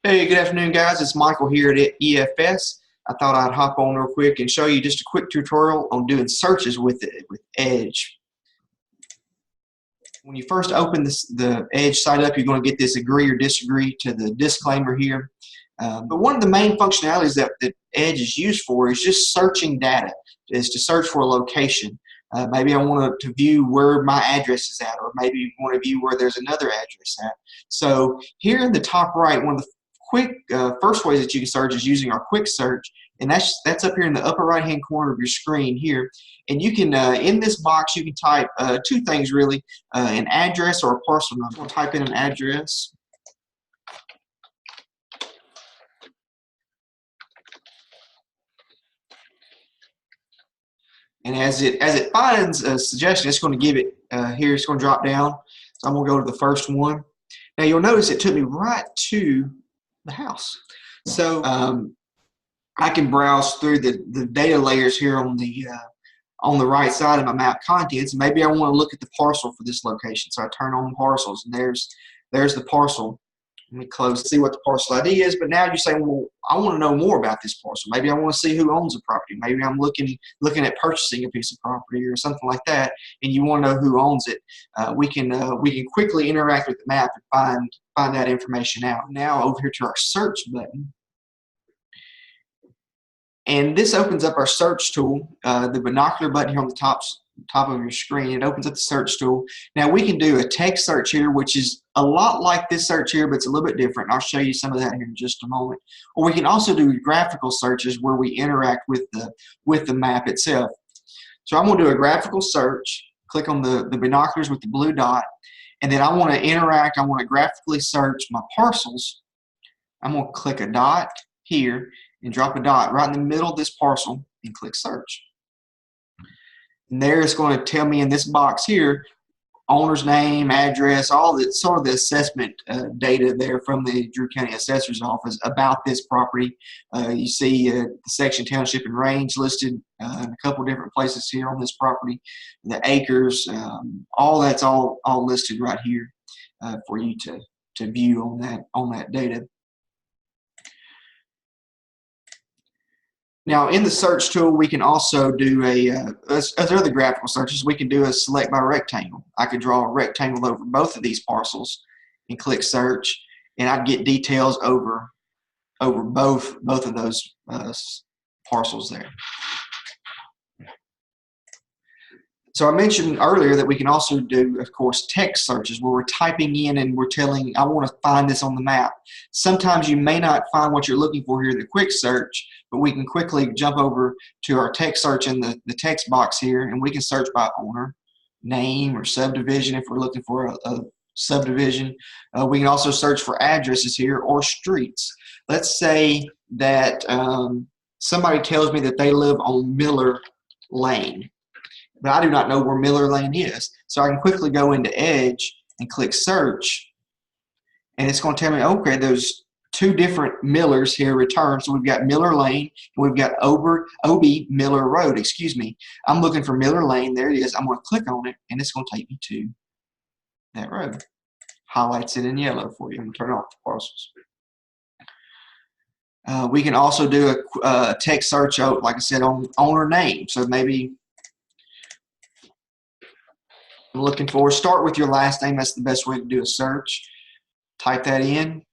Hey, good afternoon, guys. It's Michael here at EFS. I thought I'd hop on real quick and show you just a quick tutorial on doing searches with Edge. When you first open the Edge site up, you're going to get this agree or disagree to the disclaimer here. But one of the main functionalities that Edge is used for is just searching data, is to search for a location. Maybe I want to view where my address is at, or maybe you want to view where there's another address at. So here in the top right, one of the quick first ways that you can search is using our quick search, and that's up here in the upper right hand corner of your screen here. And you can in this box you can type two things really, an address or a parcel number. We'll type in an address. And as it finds a suggestion, it's going to give it here. It's going to drop down. So I'm going to go to the first one. Now you'll notice it took me right to the house. So I can browse through the data layers here on the right side of my map contents. And maybe I want to look at the parcel for this location. So I turn on parcels, and there's the parcel. Let me close to see what the parcel ID is. But now you say, well, I want to know more about this parcel. Maybe I want to see who owns the property. Maybe I'm looking at purchasing a piece of property or something like that, and you want to know who owns it. We can quickly interact with the map and find that information out. Now over here to our search button, and this opens up our search tool. The binocular button here on the top of your screen, it opens up the search tool. Now we can do a text search here, which is a lot like this search here, but it's a little bit different. I'll show you some of that here in just a moment. Or we can also do graphical searches where we interact with the map itself. So I'm going to do a graphical search, click on the binoculars with the blue dot, and then I want to interact, I want to graphically search my parcels. I'm going to click a dot here and drop a dot right in the middle of this parcel and click search. And there it's going to tell me in this box here, owner's name, address, all the sort of the assessment data there from the Drew County Assessor's Office about this property. You see the section, township, and range listed in a couple different places here on this property. The acres, all that's all listed right here for you to view on that data. Now, in the search tool, we can also do as other graphical searches, we can do a select by rectangle. I could draw a rectangle over both of these parcels and click search, and I'd get details over both of those parcels there. So I mentioned earlier that we can also do, of course, text searches where we're typing in and we're telling, I want to find this on the map. Sometimes you may not find what you're looking for here in the quick search, but we can quickly jump over to our text search in the text box here, and we can search by owner, name, or subdivision if we're looking for a subdivision. We can also search for addresses here or streets. Let's say that somebody tells me that they live on Miller Lane, but I do not know where Miller Lane is. So I can quickly go into Edge and click search, and it's going to tell me, okay, there's two different Millers here returned. So we've got Miller Lane and we've got OB Miller Road, excuse me. I'm looking for Miller Lane. There it is. I'm going to click on it, and it's going to take me to that road. Highlights it in yellow for you. I'm going to turn off the parcels. We can also do a text search, like I said, on owner name. So maybe I'm looking for, start with your last name. That's the best way to do a search. Type that in.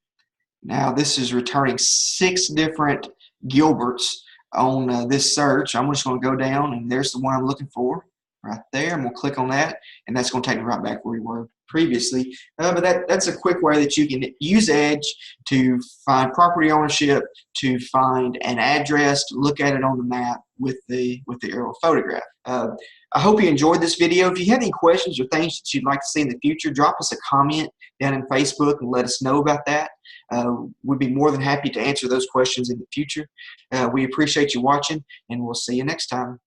Now this is returning 6 different Gilberts on this search. I'm just going to go down, and there's the one I'm looking for right there. I'm going to click on that, and that's going to take me right back where we were previously. But that's a quick way that you can use Edge to find property ownership, to find an address, to look at it on the map with the aerial photograph. I hope you enjoyed this video. If you have any questions or things that you'd like to see in the future, drop us a comment down in Facebook and let us know about that. We'd be more than happy to answer those questions in the future. We appreciate you watching, and we'll see you next time.